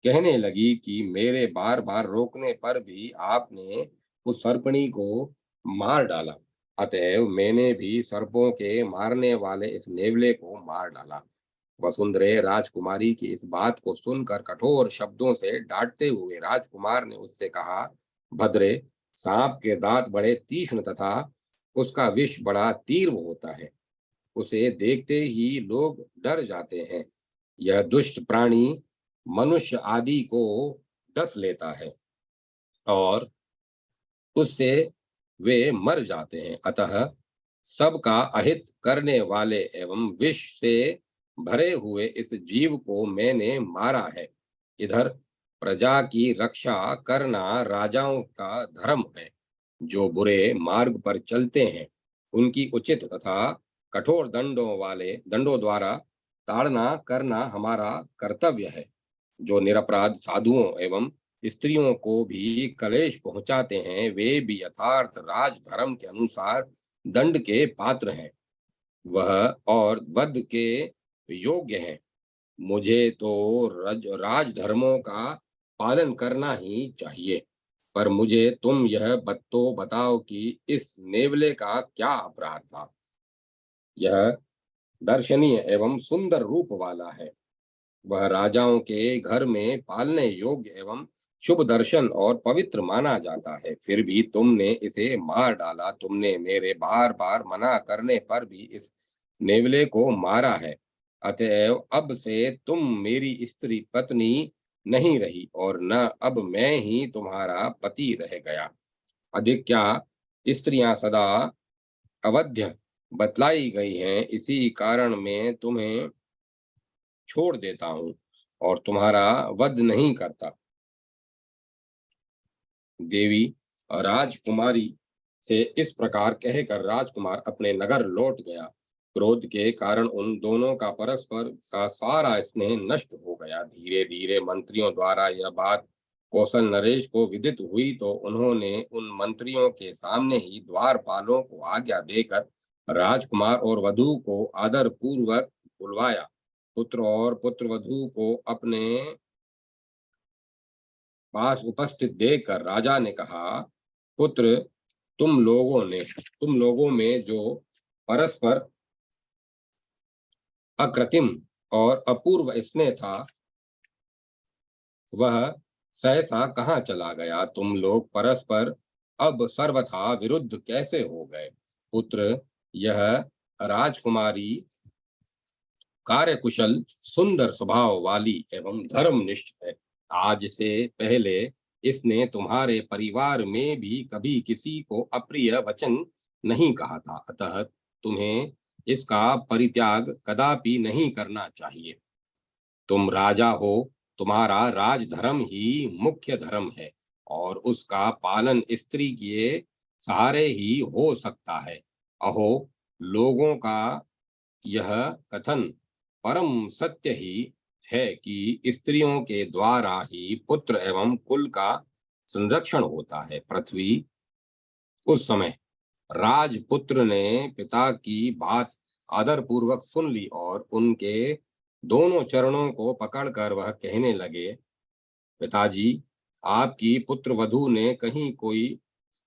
कहने लगी कि मेरे बार बार रोकने पर भी आपने उस सर्पणी को मार डाला, अतएव मैंने भी सर्पों के मारने वाले इस नेवले को मार डाला। वसुंधरे राजकुमारी की इस बात को सुनकर कठोर शब्दों से डांटते हुए राजकुमार ने उससे कहा, भद्रे, सांप के दांत बड़े तीक्ष्ण तथा उसका विष बड़ा तीव्र होता है। उसे देखते ही लोग डर जाते हैं। यह दुष्ट प्राणी मनुष्य आदि को डस लेता है और उससे वे मर जाते हैं। अतः सबका अहित करने वाले एवं विष से भरे हुए इस जीव को मैंने मारा है। इधर प्रजा की रक्षा करना राजाओं का धर्म है। जो बुरे मार्ग पर चलते हैं उनकी उचित तथा कठोर दंडों द्वारा ताड़ना करना हमारा कर्तव्य है। जो निरपराध साधुओं एवं स्त्रियों को भी कलेश पहुंचाते हैं वे भी यथार्थ राजधर्म के अनुसार दंड के पात्र हैं। वह और वध के योग्य हैं। मुझे तो राजधर्मों का पालन करना ही चाहिए। पर मुझे तुम यह बताओ कि इस नेवले का क्या अपराध था। यह दर्शनीय एवं सुंदर रूप वाला है। वह राजाओं के घर में पालने योग्य एवं शुभ दर्शन और पवित्र माना जाता है, फिर भी तुमने इसे मार डाला। तुमने मेरे बार बार मना करने पर भी इस नेवले को मारा है। अतएव अब से तुम मेरी स्त्री पत्नी नहीं रही और न अब मैं ही तुम्हारा पति रह गया। अधिक क्या, स्त्रियां सदा अवध्य बतलाई गई हैं, इसी कारण मैं तुम्हें छोड़ देता हूँ और तुम्हारा वध नहीं करता। देवी राजकुमारी से इस प्रकार कहकर राजकुमार अपने नगर लौट गया। क्रोध के कारण उन दोनों का परस्पर का सारा स्नेह नष्ट हो गया। धीरे धीरे मंत्रियों द्वारा यह बात कौशल नरेश को विदित हुई तो उन्होंने उन मंत्रियों के सामने ही द्वारपालों को आज्ञा देकर राजकुमार और वधू को आदर पूर्वक बुलवाया। पुत्र और पुत्र वधू को अपने पास उपस्थित देखकर राजा ने कहा, पुत्र, तुम लोगों में जो परस्पर अकृत्रिम और अपूर्व स्नेह था वह सहसा कहाँ चला गया। तुम लोग परस्पर अब सर्वथा विरुद्ध कैसे हो गए। पुत्र, यह राजकुमारी कार्यकुशल, सुंदर स्वभाव वाली एवं धर्मनिष्ठ है। आज से पहले इसने तुम्हारे परिवार में भी कभी किसी को अप्रिय वचन नहीं कहा था, अतः तुम्हें इसका परित्याग कदापि नहीं करना चाहिए। तुम राजा हो, तुम्हारा राजधर्म ही मुख्य धर्म है और उसका पालन स्त्री के सहारे ही हो सकता है। अहो, लोगों का यह कथन परम सत्य ही है कि स्त्रियों के द्वारा ही पुत्र एवं कुल का संरक्षण होता है। पृथ्वी उस समय राजपुत्र ने पिता की बात आदर पूर्वक सुन ली और उनके दोनों चरणों को पकड़कर वह कहने लगे, पिताजी, आपकी पुत्र वधू ने कहीं कोई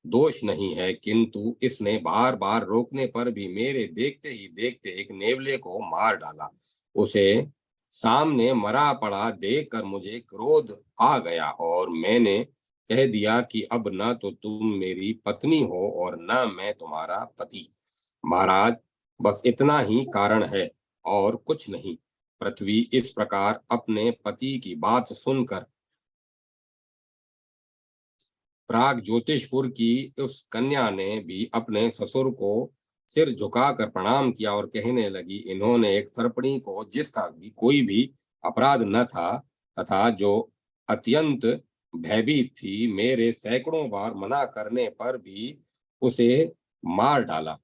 दोष नहीं है, किंतु इसने बार बार रोकने पर भी मेरे देखते ही देखते एक नेवले को मार डाला। उसे सामने मरा पड़ा देखकर मुझे क्रोध आ गया और मैंने कह दिया कि अब न तो तुम मेरी पत्नी हो और न मैं तुम्हारा पति। महाराज, बस इतना ही कारण है और कुछ नहीं। पृथ्वी इस प्रकार अपने पति की बात सुनकर प्राग ज्योतिषपुर की उस कन्या ने भी अपने ससुर को सिर झुकाकर प्रणाम किया और कहने लगी, इन्होंने एक सर्पणी को, जिसका भी कोई भी अपराध न था तथा जो अत्यंत भयभीत थी, मेरे सैकड़ों बार मना करने पर भी उसे मार डाला।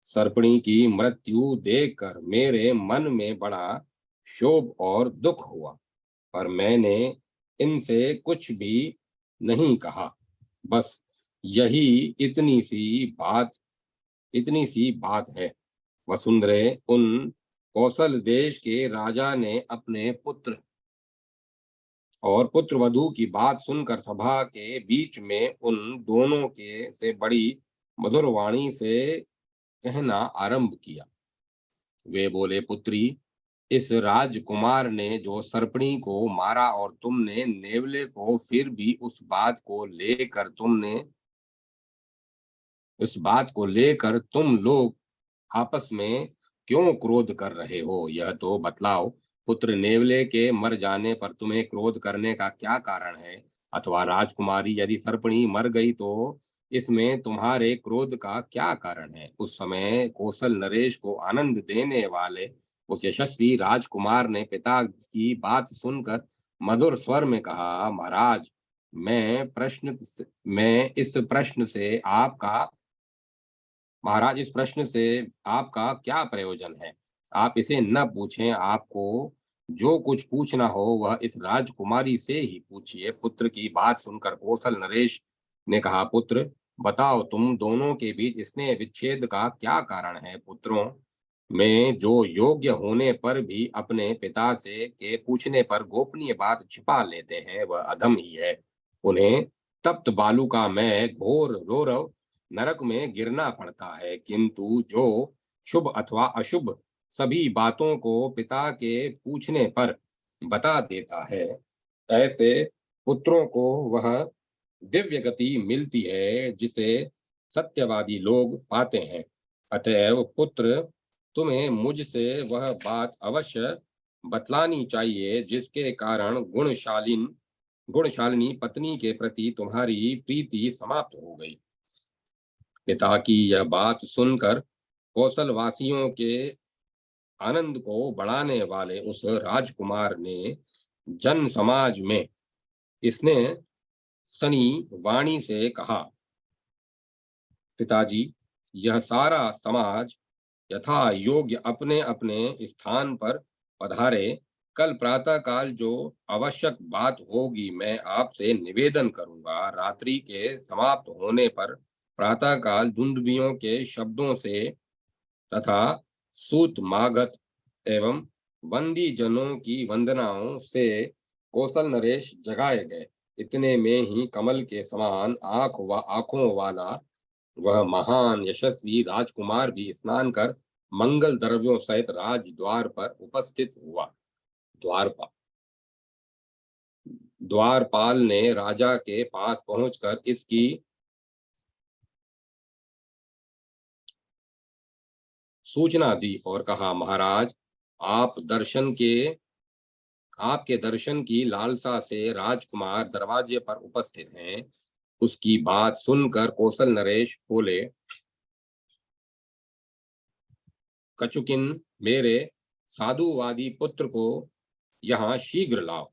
सर्पणी की मृत्यु देखकर मेरे मन में बड़ा क्षोभ और दुख हुआ, पर मैंने इनसे कुछ भी नहीं कहा। बस यही इतनी सी बात है। वसुंधरे, उन कौशल देश के राजा ने अपने पुत्र और पुत्र वधू की बात सुनकर सभा के बीच में उन दोनों के से बड़ी मधुर वाणी से कहना आरंभ किया। वे बोले, पुत्री, इस राजकुमार ने जो सर्पणी को मारा और तुमने नेवले को, फिर भी उस बात को लेकर तुम लोग आपस में क्यों क्रोध कर रहे हो, यह तो बतलाओ। पुत्र नेवले के मर जाने पर तुम्हें क्रोध करने का क्या कारण है? अथवा राजकुमारी यदि सर्पणी मर गई तो इसमें तुम्हारे क्रोध का क्या कारण है? उस समय कौशल नरेश को आनंद देने वाले उस यशस्वी राजकुमार ने पिता की बात सुनकर मधुर स्वर में कहा, महाराज, मैं इस प्रश्न से आपका महाराज, इस प्रश्न से आपका क्या प्रयोजन है? आप इसे न पूछें। आपको जो कुछ पूछना हो वह इस राजकुमारी से ही पूछिए। पुत्र की बात सुनकर कौशल नरेश ने कहा, पुत्र, बताओ, तुम दोनों के बीच स्नेह विच्छेद का क्या कारण है? पुत्रों में जो योग्य होने पर भी अपने पिता से के पूछने पर गोपनीय बात छिपा लेते हैं वह अधम ही है। उन्हें तप्त बालू का मैं घोर रौरव नरक में गिरना पड़ता है, किंतु जो शुभ अथवा अशुभ सभी बातों को पिता के पूछने पर बता देता है, ऐसे पुत्रों को वह दिव्य गति मिलती है जिसे सत्यवादी लोग पाते हैं। अतएव पुत्र, तुम्हें मुझसे वह बात अवश्य बतलानी चाहिए जिसके कारण गुणशालिनी पत्नी के प्रति तुम्हारी प्रीति समाप्त हो गई। पिता की यह बात सुनकर कौशलवासियों के आनंद को बढ़ाने वाले उस राजकुमार ने जन समाज में इसने सनी वाणी से कहा, पिताजी, यह सारा समाज यथा योग्य अपने अपने स्थान पर पधारे। कल प्रातः काल जो आवश्यक बात होगी मैं आपसे निवेदन करूंगा। रात्रि के समाप्त होने पर प्रातः काल दुंदुभियों के शब्दों से तथा सूत मागत एवं वंदी जनों की वंदनाओं से कौशल नरेश जगाए गए। इतने में ही कमल के समान आंखों वाला वह महान यशस्वी राजकुमार भी स्नान कर मंगल द्रव्यों सहित राजद्वार पर उपस्थित हुआ। द्वारपाल द्वारपाल ने राजा के पास पहुंचकर इसकी सूचना दी और कहा, महाराज, आपके दर्शन की लालसा से राजकुमार दरवाजे पर उपस्थित हैं। उसकी बात सुनकर कौशल नरेश बोले, कचुकिन, मेरे साधुवादी पुत्र को यहाँ शीघ्र लाओ।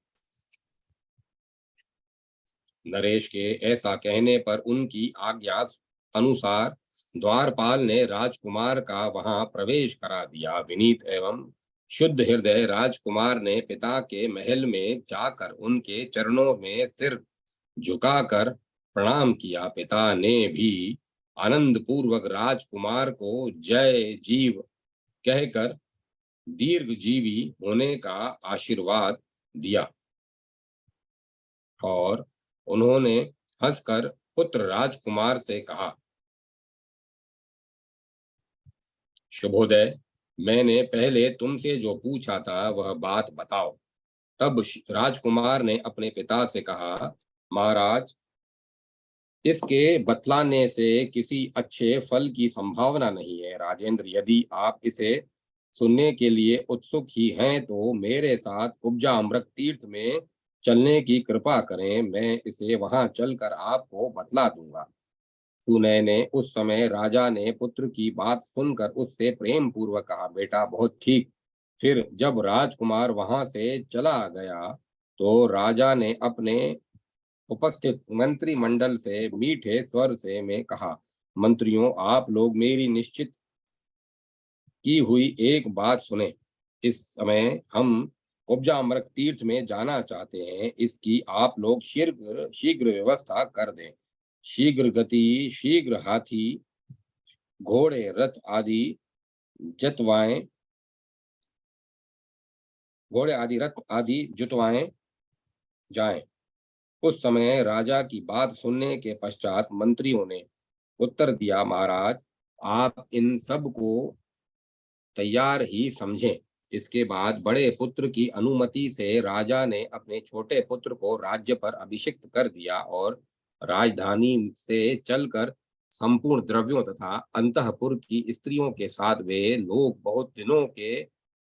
नरेश के ऐसा कहने पर उनकी आज्ञा अनुसार द्वारपाल ने राजकुमार का वहां प्रवेश करा दिया। विनीत एवं शुद्ध हृदय राजकुमार ने पिता के महल में जाकर उनके चरणों में सिर झुकाकर प्रणाम किया। पिता ने भी आनंद पूर्वक राजकुमार को जय जीव कहकर दीर्घजीवी होने का आशीर्वाद दिया और उन्होंने हंसकर पुत्र राजकुमार से कहा, शुभोदय, मैंने पहले तुमसे जो पूछा था वह बात बताओ। तब राजकुमार ने अपने पिता से कहा, महाराज, इसके बतलाने से किसी अच्छे फल की संभावना नहीं है। राजेंद्र, यदि आप इसे सुनने के लिए उत्सुक ही हैं तो मेरे साथ कुब्जा अमृत तीर्थ में चलने की कृपा करें। मैं इसे वहां चलकर आपको बतला दूंगा। सुनैने उस समय राजा ने पुत्र की बात सुनकर उससे प्रेम पूर्वक कहा, बेटा, बहुत ठीक। फिर जब राजकुमार वहां से चला गया तो राजा ने अपने उपस्थित मंत्रिमंडल से मीठे स्वर से में कहा, मंत्रियों, आप लोग मेरी निश्चित की हुई एक बात सुने। इस समय हम कुब्जा अमृत तीर्थ में जाना चाहते हैं। इसकी आप लोग शीघ्र शीघ्र व्यवस्था कर दें। शीघ्र गति, शीघ्र हाथी, घोड़े, रथ आदि जतवाएं घोड़े आदि रथ आदि जुतवाएं जाएं। उस समय राजा की बात सुनने के पश्चात मंत्रियों ने उत्तर दिया, महाराज, आप इन सब को तैयार ही समझें। इसके बाद बड़े पुत्र की अनुमति से राजा ने अपने छोटे पुत्र को राज्य पर अभिषिक्त कर दिया और राजधानी से चलकर संपूर्ण द्रव्यों तथा अंतःपुर की स्त्रियों के साथ वे लोग बहुत दिनों के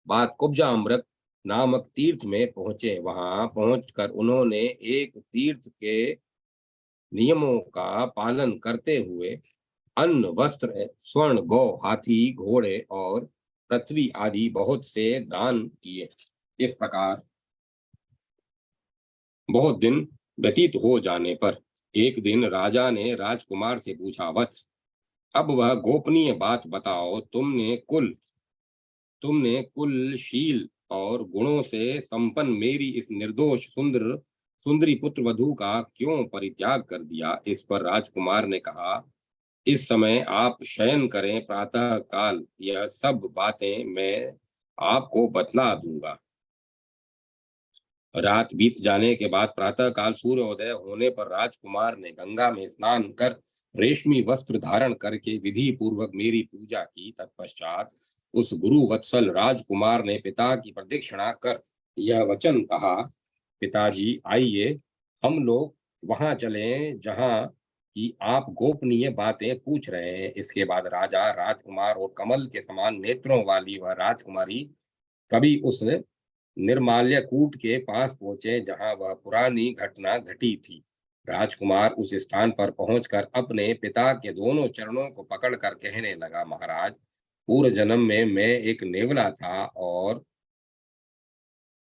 बाद कुब्जा अमृत नामक तीर्थ में पहुंचे। वहां पहुंचकर उन्होंने एक तीर्थ के नियमों का पालन करते हुए अन्न, वस्त्र, स्वर्ण, गौ, हाथी, घोड़े और पृथ्वी आदि बहुत से दान किए। इस प्रकार बहुत दिन व्यतीत हो जाने पर एक दिन राजा ने राजकुमार से पूछा, वत्स, अब वह गोपनीय बात बताओ, तुमने कुलशील और गुणों से संपन्न मेरी इस निर्दोष सुंदरी पुत्र वधू का क्यों परित्याग कर दिया। इस पर राजकुमार ने कहा, इस समय आप शयन करें, प्रातः काल यह सब बातें मैं आपको बतला दूंगा। रात बीत जाने के बाद प्रातः काल सूर्योदय होने पर राजकुमार ने गंगा में स्नान कर रेशमी वस्त्र धारण करके विधि पूर्वक मेरी पूजा की। तत्पश्चात उस गुरु वत्सल राजकुमार ने पिता की प्रदक्षिणा कर यह वचन कहा, पिताजी, आइए हम लोग वहां चलें जहां कि आप गोपनीय बातें पूछ रहे हैं। इसके बाद राजा, राजकुमार और कमल के समान नेत्रों वाली वह राजकुमारी कभी उस निर्माल्य कूट के पास पहुंचे जहां वह पुरानी घटना घटी थी। राजकुमार उस स्थान पर पहुंचकर अपने पिता के दोनों चरणों को पकड़कर कहने लगा, महाराज, पूर्व जन्म में मैं एक नेवला था और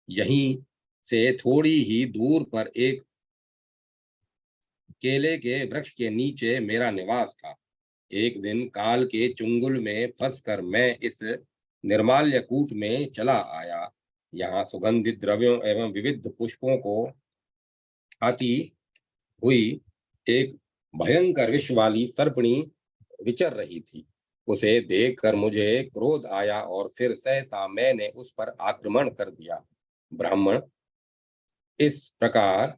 यहीं से थोड़ी ही दूर पर एक केले के वृक्ष के नीचे मेरा निवास था। एक दिन काल के चुंगल में फंसकर मैं इस निर्माल्य कूट में चला आया। यहाँ सुगंधित द्रव्यों एवं विविध पुष्पों को आती हुई एक भयंकर विष वाली सर्पणी विचर रही थी। उसे देखकर मुझे क्रोध आया और फिर सहसा मैंने उस पर आक्रमण कर दिया। ब्राह्मण, इस प्रकार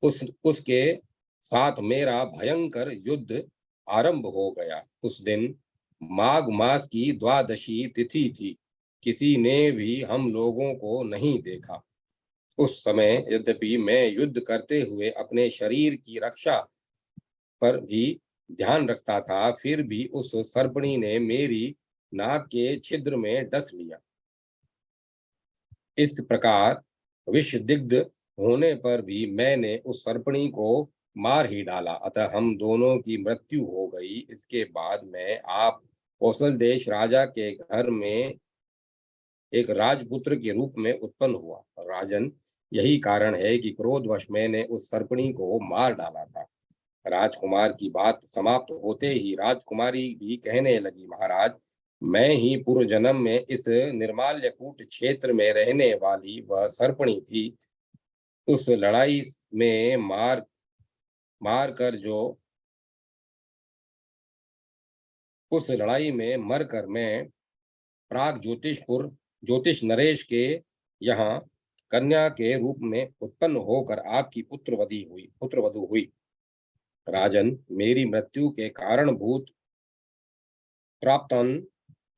उसके साथ मेरा भयंकर युद्ध आरंभ हो गया। उस दिन माघ मास की द्वादशी तिथि थी। किसी ने भी हम लोगों को नहीं देखा। उस समय यद्यपि मैं युद्ध करते हुए अपने शरीर की रक्षा पर भी ध्यान रखता था, फिर भी उस सर्पणी ने मेरी नाक के छिद्र में डस लिया। इस प्रकार विषदिग्ध होने पर भी मैंने उस सर्पणी को मार ही डाला, अतः हम दोनों की मृत्यु हो गई। इसके बाद मैं आप कौशल देश राजा के घर में एक राजपुत्र के रूप में उत्पन्न हुआ। राजन, यही कारण है कि क्रोधवश मैंने उस सर्पणी को मार डाला था। राजकुमार की बात समाप्त होते ही राजकुमारी भी कहने लगी, महाराज, मैं ही पूर्व जन्म में इस निर्माल्यकूट क्षेत्र में रहने वाली वह सर्पणी थी। उस लड़ाई में मार कर जो उस लड़ाई में मरकर मैं प्राग ज्योतिष नरेश के यहाँ कन्या के रूप में उत्पन्न होकर आपकी पुत्रवधु हुई। राजन, मेरी मृत्यु के कारणभूत प्राप्तन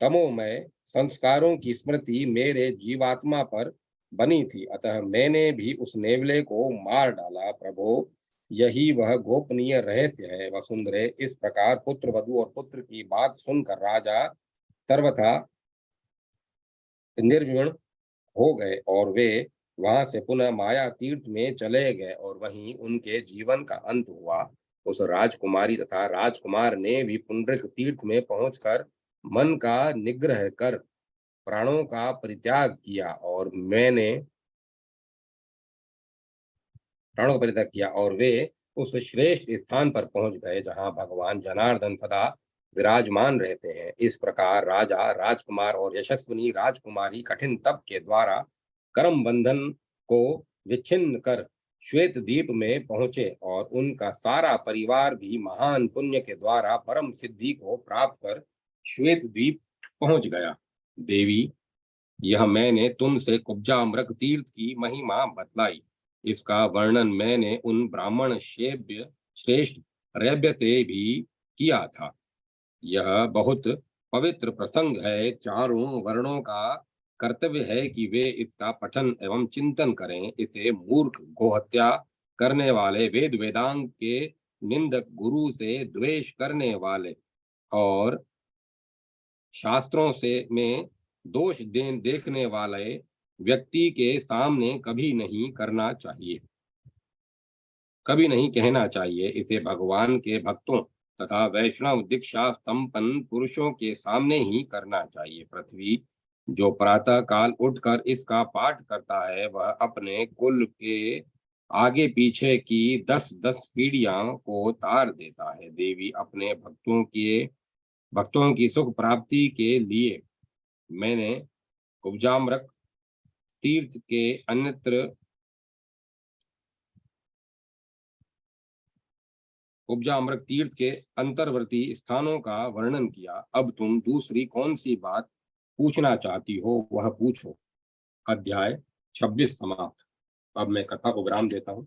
तमोमय संस्कारों की स्मृति मेरे जीवात्मा पर बनी थी, अतः मैंने भी उस नेवले को मार डाला। प्रभो, यही वह गोपनीय रहस्य है। वसुंधरे, इस प्रकार पुत्र वधु और पुत्र की बात सुनकर राजा सर्वथा निर्विण हो गए और वे वहां से पुनः माया तीर्थ में चले गए और वहीं उनके जीवन का अंत हुआ। उस राजकुमारी तथा राजकुमार ने भी पुंडरिक तीर्थ में पहुंचकर मन का निग्रह कर प्राणों का परित्याग किया और वे उस श्रेष्ठ स्थान पर पहुंच गए जहां भगवान जनार्दन सदा विराजमान रहते हैं। इस प्रकार राजा, राजकुमार और यशस्विनी राजकुमारी कठिन तप के द्वारा कर्म बंधन को विच्छिन्न कर श्वेत द्वीप में पहुंचे और उनका सारा परिवार भी महान पुण्य के द्वारा परम सिद्धि को प्राप्त कर श्वेत द्वीप पहुंच गया। देवी, यह मैंने तुमसे कुब्जा अमृत तीर्थ की महिमा बतलाई। इसका वर्णन मैंने उन ब्राह्मण शेव्य श्रेष्ठ रैब्य से भी किया था। यह बहुत पवित्र प्रसंग है। चारों वर्णों का कर्तव्य है कि वे इसका पठन एवं चिंतन करें। इसे मूर्ख, गोहत्या करने वाले, वेद वेदांत के निंदक, गुरु से द्वेष करने वाले और शास्त्रों से में दोष देखने वाले व्यक्ति के सामने कभी नहीं करना चाहिए, कभी नहीं कहना चाहिए। इसे भगवान के भक्तों तथा वैष्णव दीक्षा संपन्न पुरुषों के सामने ही करना चाहिए। पृथ्वी जो प्रातः काल उठकर इसका पाठ करता है, वह अपने कुल के आगे पीछे की 10-10 पीढ़ियां को तार देता है। देवी अपने भक्तों की सुख प्राप्ति के लिए मैंने कुब्जाम्रक तीर्थ के अन्यत्र उपजा अमृत तीर्थ के अंतर्वर्ती स्थानों का वर्णन किया। अब तुम दूसरी कौन सी बात पूछना चाहती हो वह पूछो। अध्याय 26 समाप्त। अब मैं कथा को विराम देता हूँ।